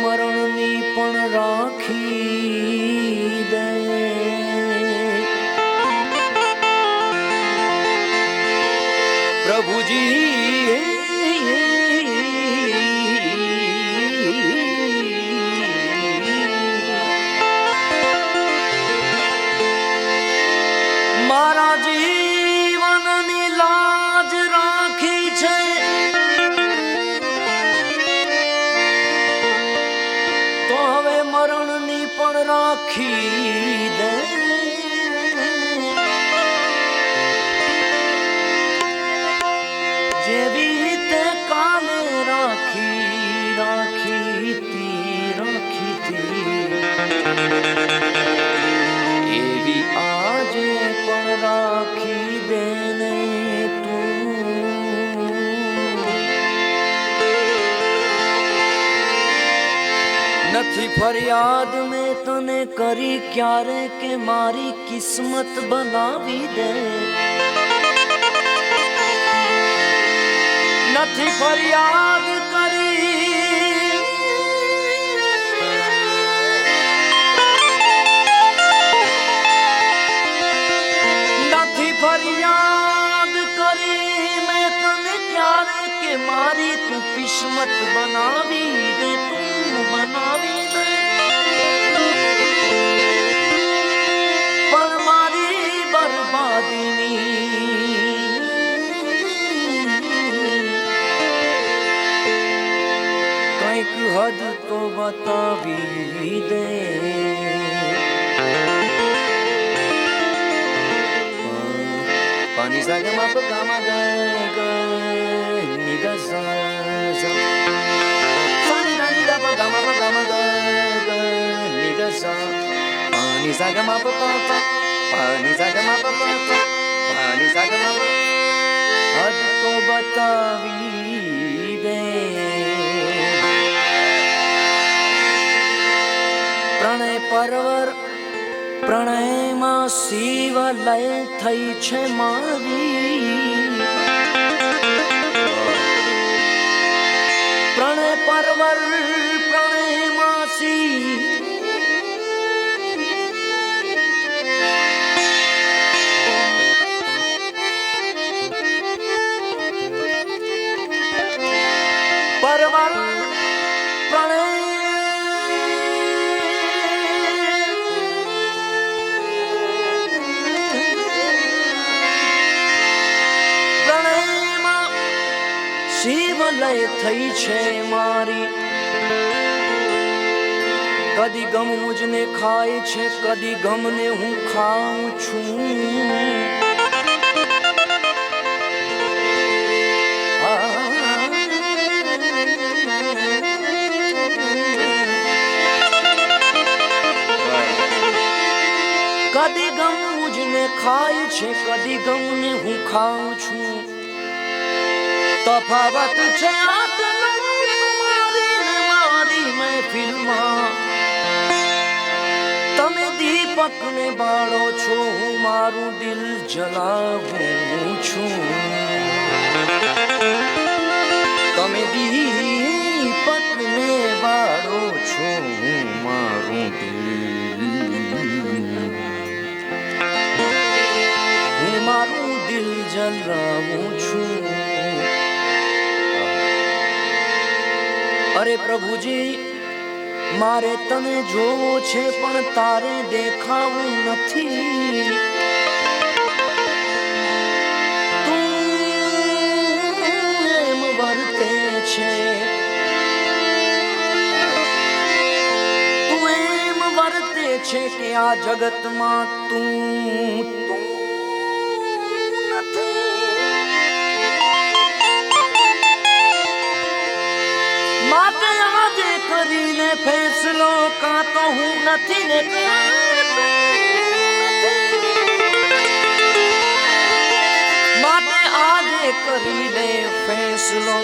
મરણની પણ રાખી દે પ્રભુજી મારા જીવનની લાજ રાખી છે તો હવે મરણની પણ રાખી દે જેવી રીતે કાલે રાખી એવી આજે પણ રાખી દેને તું નથી ફરિયાદ મેં તને કરી ક્યારે કે મારી કિસ્મત બનાવી દે નથી ફરિયાદ કરી નથી ફરિયાદ કરી મેં તને ક્યારે કે મારી તું કિસ્મત બનાવી દે તું બનાવી દે પણ મારી બરબાદીની હદ તો બતાવી દે પાણી સાગમાં પગામાં નિગસા પાણી નાની પગામાં નિગસા પાણી સાગમાં પપા પાણી સાગમાં પપા પાણી સાગમાં હદ તો બતાવી દે પ્રણય પરવર પ્રણયમાં શિવ લય થઈ છે મારી પ્રણય પરવર પ્રણયમાં શિવ પરવર પ્રણય શિવલય થઈ છે મારી કદી ગમ મુજને ખાય છે કદી ગમને હું ખાઉં છું કદી ગમ મુજને ખાય છે કદી ગમને હું ખાઉં છું તફાવત છે મારી મહેફિલમાં તમે દીપક ને બાળો છો હું મારું દિલ જલાવું છું તમે દીપક ને બાળો છો હું મારું દિલ જલાવું છું અરે પ્રભુજી મારે તને જોવો છે પણ તારે દેખાવું નથી તું એમ વર્તે છે તું એમ વર્તે છે કે આ જગતમાં તું માટે આજે કરીને ફેસલો કાં તો હું નથી ને માટે આજે કરીને ફેસલો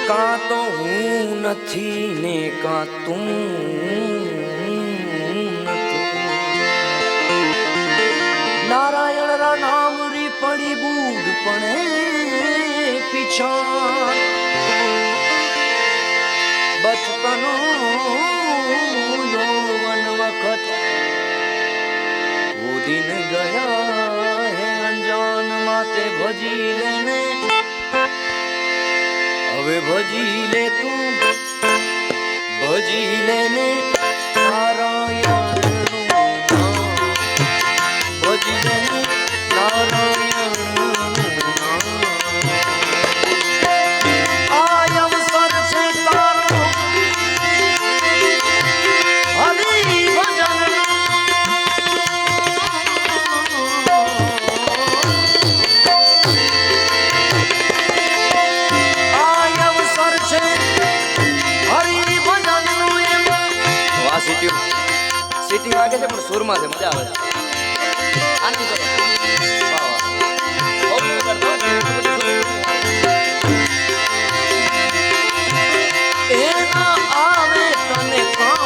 કાં તો હું નથી ને કાં તું નારાયણ રા નામ રી પડી બૂઢ પણ પીછા બચપનો ભજી લે તું ભજી લે ને નારાયણનું નામ ભજી લે ને નારાયણનું નામ આ અવસર છે તારો હરિ ભજનનો સિટી વાગે છે પણ સુરમાં છે મજા આવે છે આનંદ કરો વાહ વાહ બહુ કરતો એના આવે તને કામ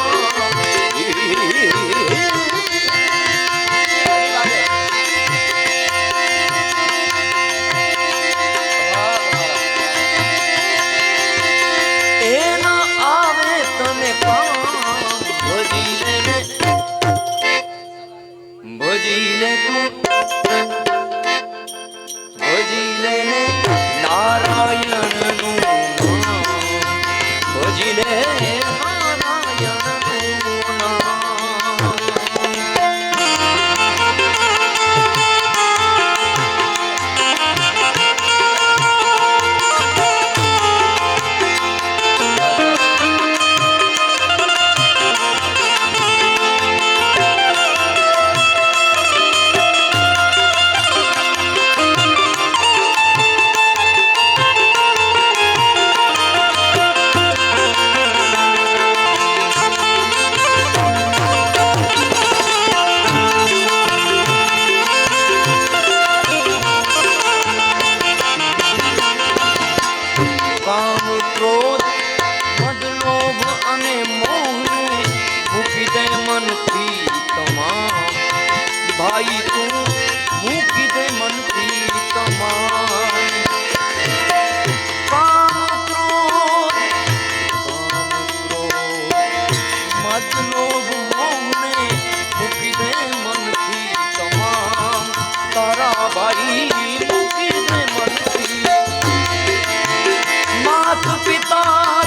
એના આવે તને કામ ભજી લે તું ભજી લે ને નારાયણનું નામ ભજી લે નારાયણનું નામ ભાઈ તું મૂકી દે મનથી તમામ કામ ક્રોધ મત લોભ મોહને મૂકી દે મનથી તમામ તારા ભાઈ મૂકી દે મનથી માત પિતા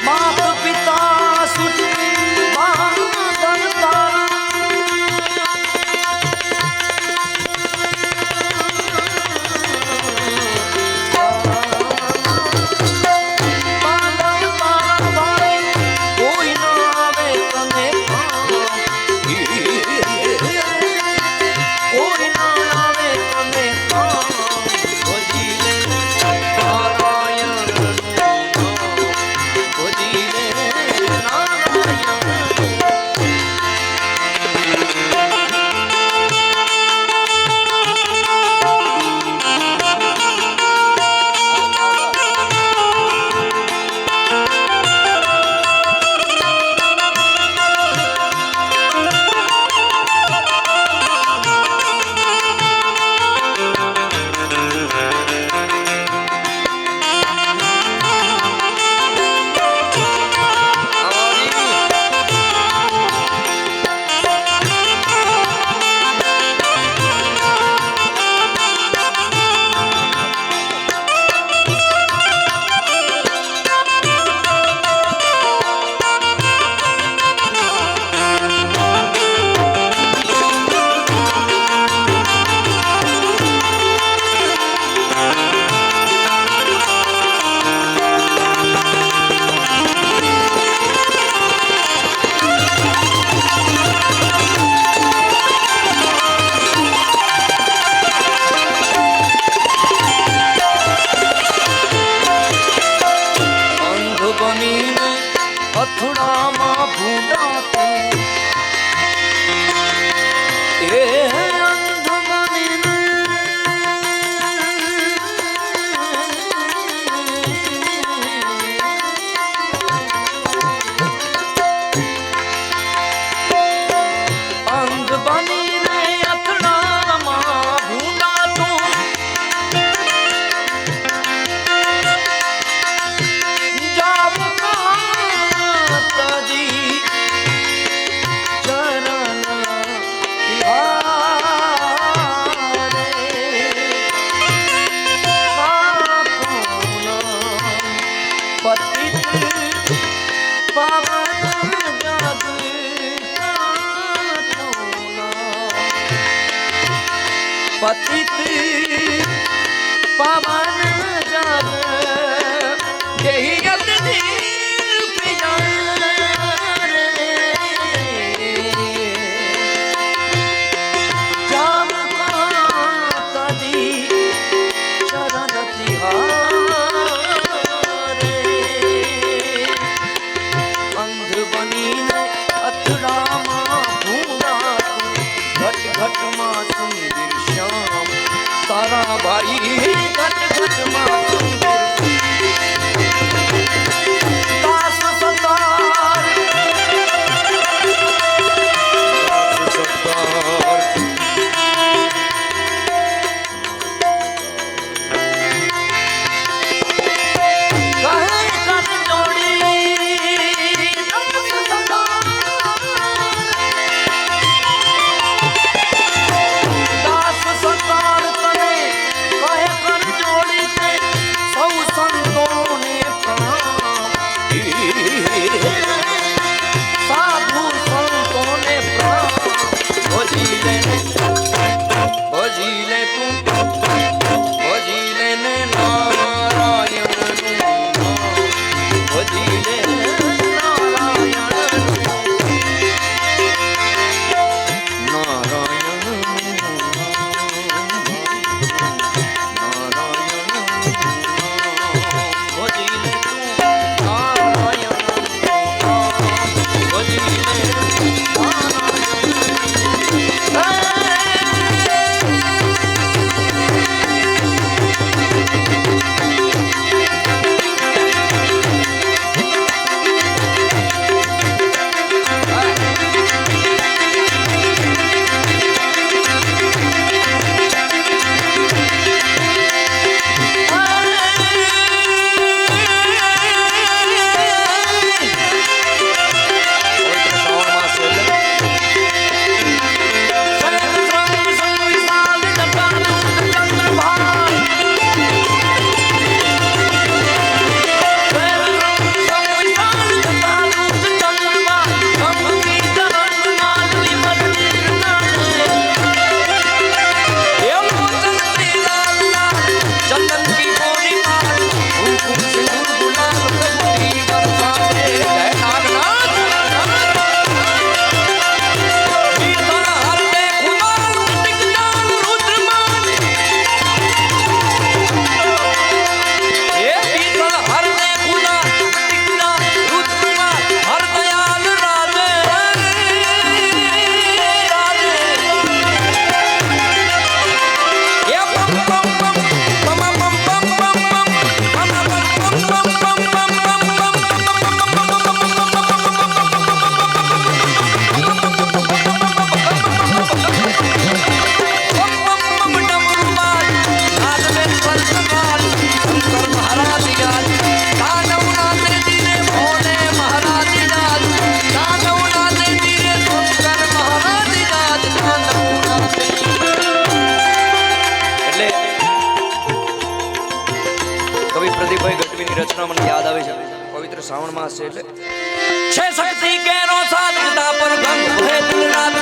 માત પિતા पतित पावन जन यही अतिथि प्रिया जाम तदी चरण तिहारे अंध बनी ने अथड़ा माँ भूरा घट घट माँ सुंदर श्याम तारा भाई घट घट माँ सुंदर दास सतार कहे कर जोड़ी दास सतार तने कहे कर जोड़ी ते सौ संतों ने प्रणाम साधु संतों ने प्रणाम भोजी ले तू भोजी ले ने नारायण भोजी ले नारायण नारायण भोजी ले तू नारायण भोजी ले રચના મને યાદ આવે છે પવિત્ર શ્રાવણ માસ છે એટલે છે શક્તિ કેનો સાધકતા પર ગંગ ભે દિલરાત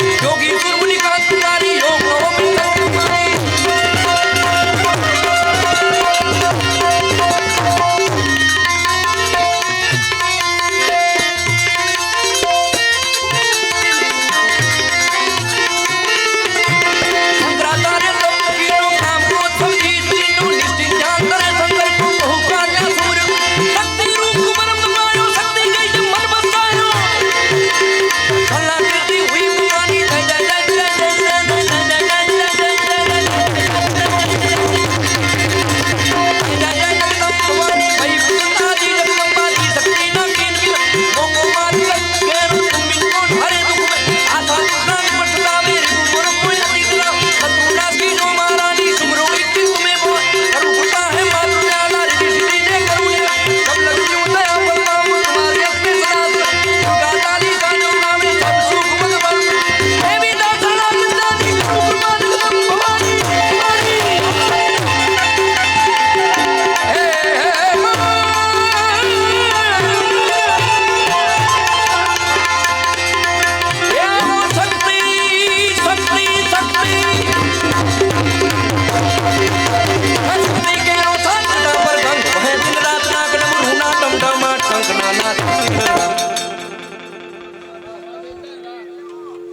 योगी सुरमुनि कांत पुजारी योग नवमी कुमारी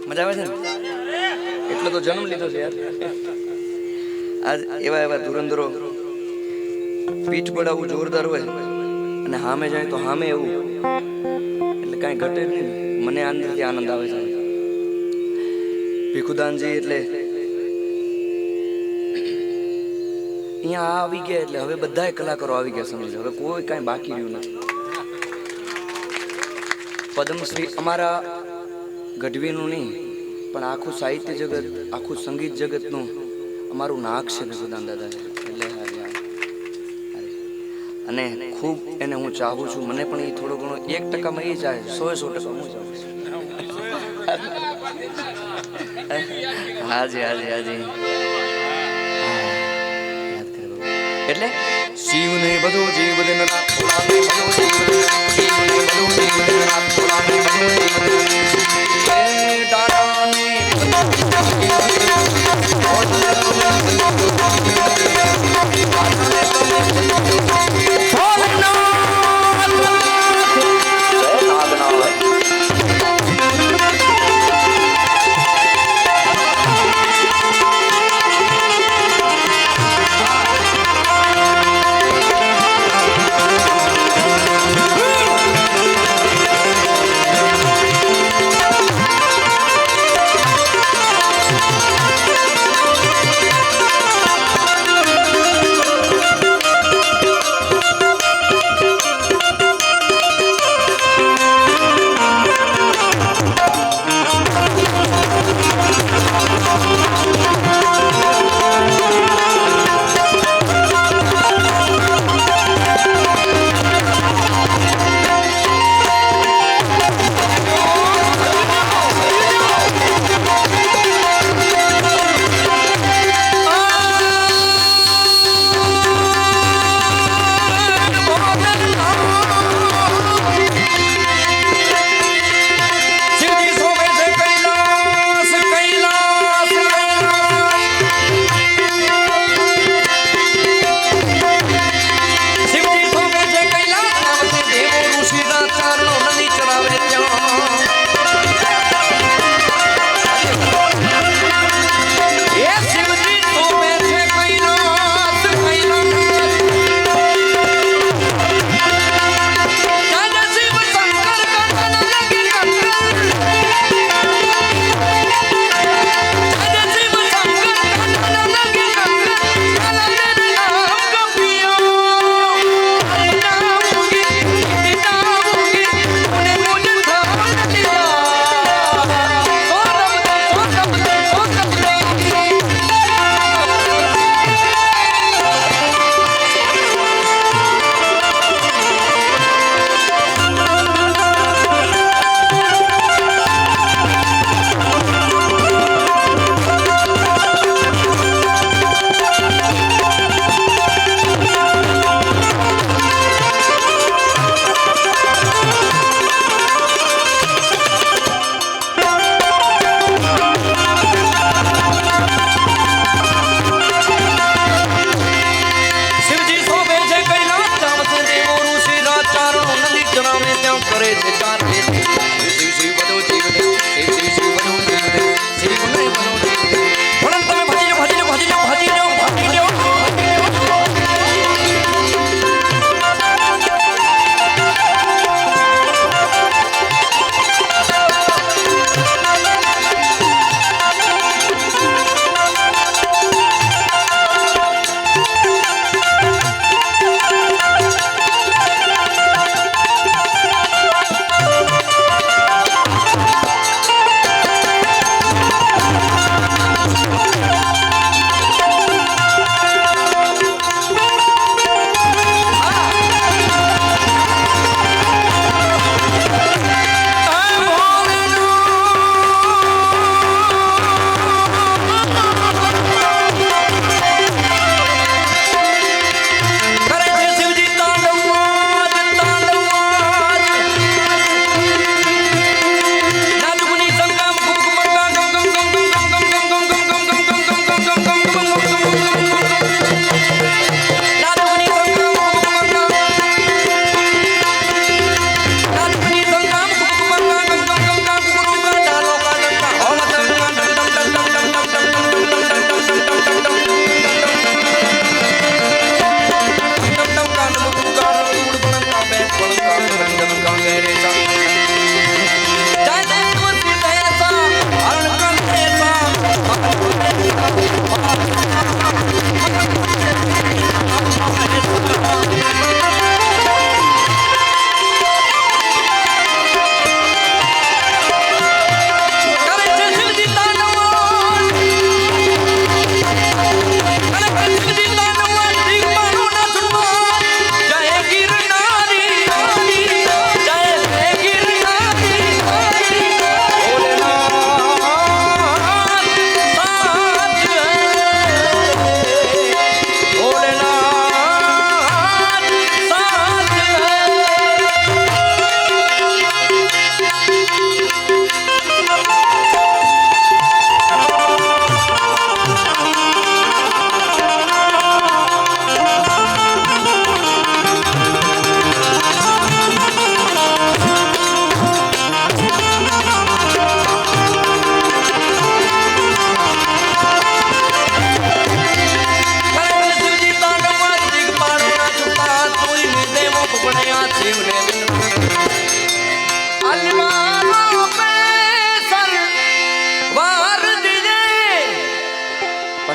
મજા આવે છે ને એટલે તો જન્મ લીધો છે યાર આજ એવા એવા ધુરંધરો પીઠ પડાવવું જોરદાર હોય અને સામે જાય તો સામે એવું એટલે કાંઈ ઘટે જ નહીં મને આનંદથી આનંદ આવે છે ભીખુદાનજી એટલે અહીંયા આવી ગયા એટલે હવે બધા કલાકારો આવી ગયા સમજી હવે કોઈ કાંઈ બાકી રહ્યું નથી પદ્મશ્રી અમારા ગઢવીનું નહીં પણ આખું સાહિત્ય જગત આખું સંગીત જગતનું અમારું નાક છે ભીખુદાન દાદા એટલે અને ખૂબ એને હું ચાહું છું મને પણ એ થોડો ઘણો 1% એ ચાહે 100% હું ચાહું છું હાજી હાજી હાજી એટલે શિવને બધું જીવન નાથ ભોલાને બધું જીવન શિવને બધું જીવન નાથ ભોલાને બધું જીવન એ દાડાને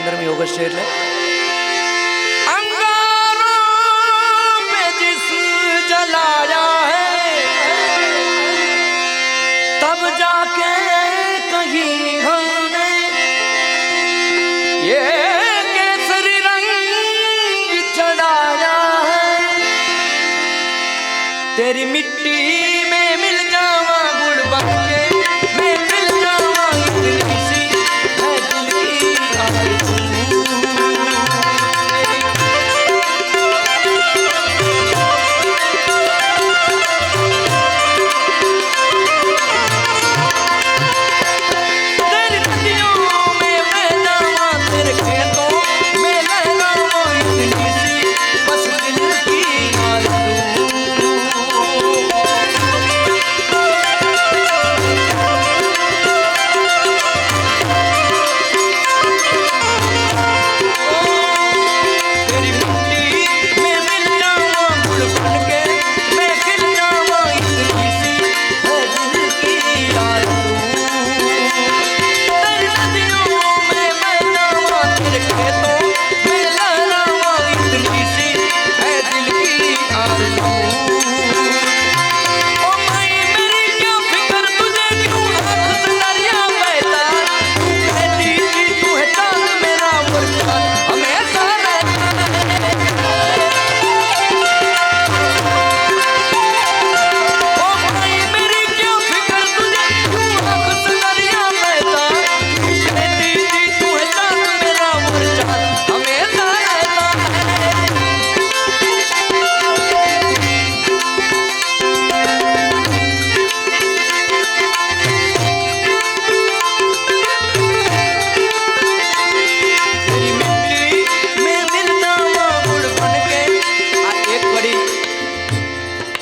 15મી ઓગસ્ટ છે એટલે जलाया है तब जाके कहीं हमने ये केसरी रंग चढ़ाया है तेरी मिट्टी में मिल जावा गुड़ बन के मैं मिल जावा इतनी सी है दिल की आरज़ू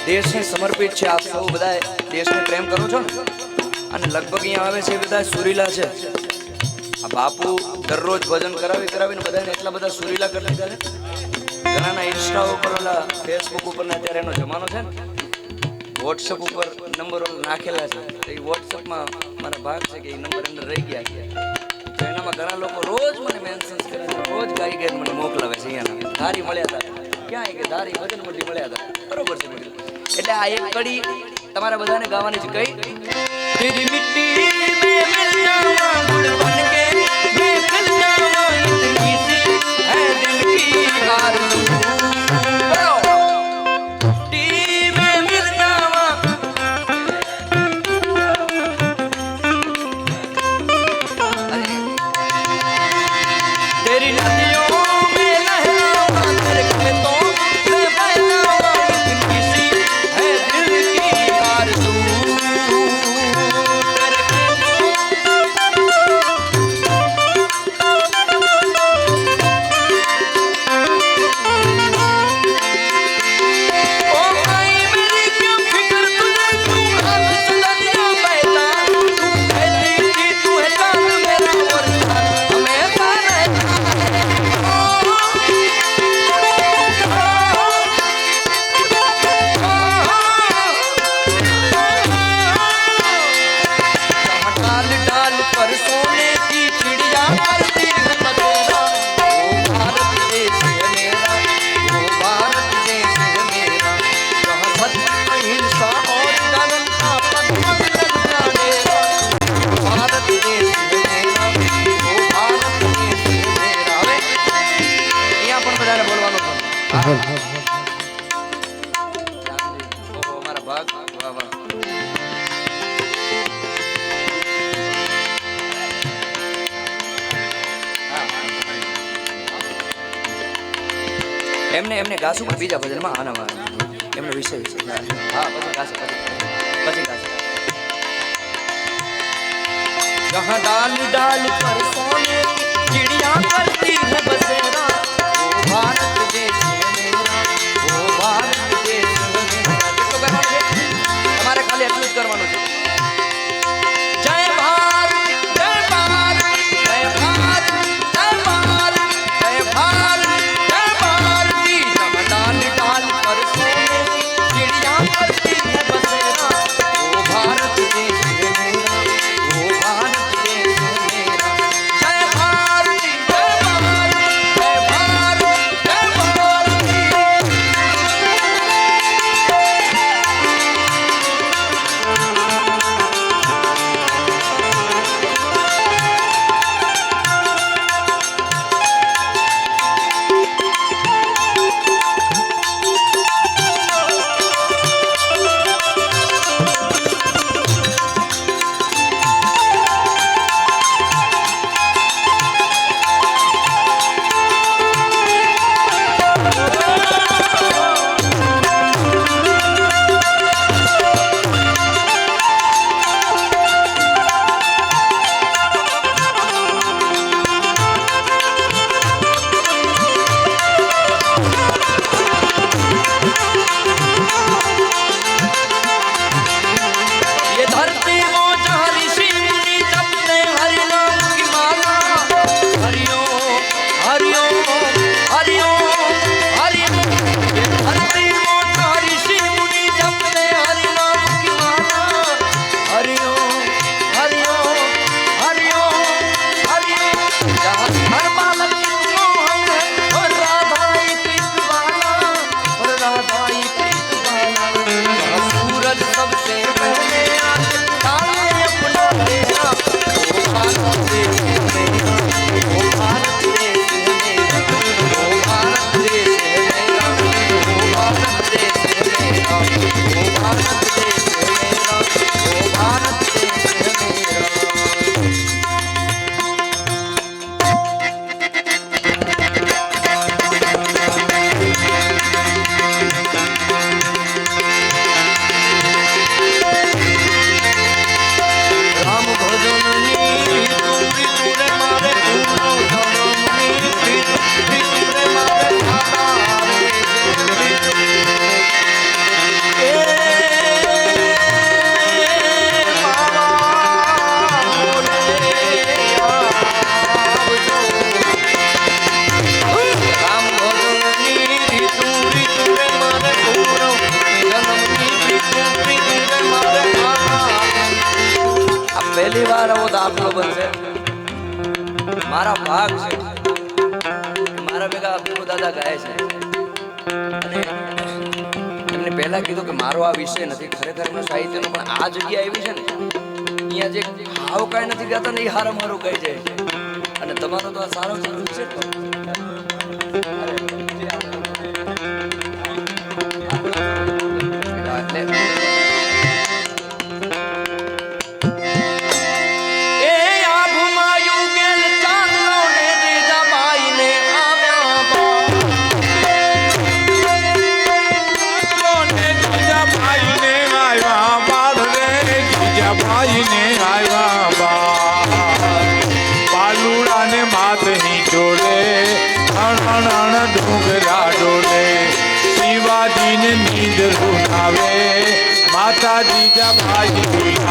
દેશને સમર્પિત છે આપ સૌ બધા દેશને પ્રેમ કરો છો ને અને લગભગ અહીંયા આવે છે બધા સુરીલા છે આ બાપુ દરરોજ ભજન કરાવીને બધાને એટલા બધા સુરીલા કરી દીધા છે ઘણાના ઇન્સ્ટા ઉપર ઓલા ફેસબુક ઉપર ને અત્યારે એનો જમાનો છે ને વોટ્સએપ ઉપર નંબર નાખેલા છે એ વોટ્સએપમાં મારા ભાગ છે કે એ નંબર અંદર રહી ગયા છે તો એનામાં ઘણા લોકો રોજ મને મેન્શન્સ કરે છે રોજ ગાઈ મને મોકલાવે છે અહીંયાના ધારી મળ્યા હતા ક્યાં કે ધારી ભજન મોટી મળ્યા હતા બરોબર છે એટલે આ એક કડી તમારા બધાને ગાવાની છે કઈ તેરી મિટ્ટી મે મિલ જાવા ગુડ બનકે મે ખિલ જાવા ઇતની सी है दिल की आरज़ू बोलो टी में मिल जावा तेरी नदियों में लहरावा तेरे खेतों में बहलावा इतनी सी है दिल की आरज़ू એમને ગાશું પણ બીજા ભજનમાં આનામાં એમનો વિષય છે હા પછી ગાશે जहाँ डाल डाल पर सोने की चिड़िया करती है बसेरा वो भारत देश है मेरा वो भारत देश है मेरा કેટલું કરવાનું છે તમારે ખાલી એટલું જ કરવાનું છે જય ભારત જય ભારત જય ભારત જય ભારત જય ભારત जय भारती जहाँ डाल डाल पर सोने की चिड़िया करती है बसेरा वो भारत देश है मेरा वो भारत देश है मेरा બનશે મારા ભાગ છે મારા ભેગા અબ્દુલ દાદા ગાય છે અને એમને પહેલા કીધું કે મારો આ વિષય નથી ખરેખર એમનો સાહિત્યનો પણ આ જગ્યા એવી છે ને અહીંયા જે હાવ કાંઈ નથી ગાતા ને એ હારા મારું કહી જાય છે અને તમારો તો આ સારો સારો વિષય તો માતા જીજા ભાઈ બોલાવે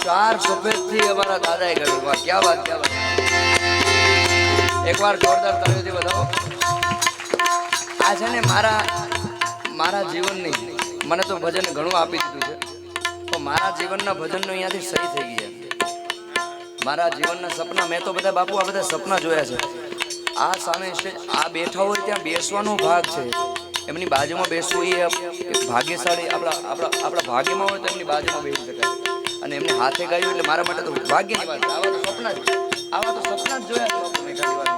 चार सफेद थी हमारा दादा ही गढ़ वाह क्या बात एक बार जोरदार तालियों થી બતાવો આ છે ને મારા જીવનની મને તો ભજન ઘણું આપી દીધું છે તો મારા જીવનના ભજનનો અહીંયાથી સહી થઈ ગયા મારા જીવનના સપના મેં તો બધા બાપુ આ બધા સપના જોયા છે આ સામે આ બેઠા હોય ત્યાં બેસવાનો ભાગ છે એમની બાજુમાં બેસવું એ ભાગ્યશાળી આપણા ભાગ્યમાં હોય તો એમની બાજુમાં બેસી શકાય અને એમને હાથે ગાયું એટલે મારા માટે તો ભાગ્યની વાત આવા તો સપના જ જોયા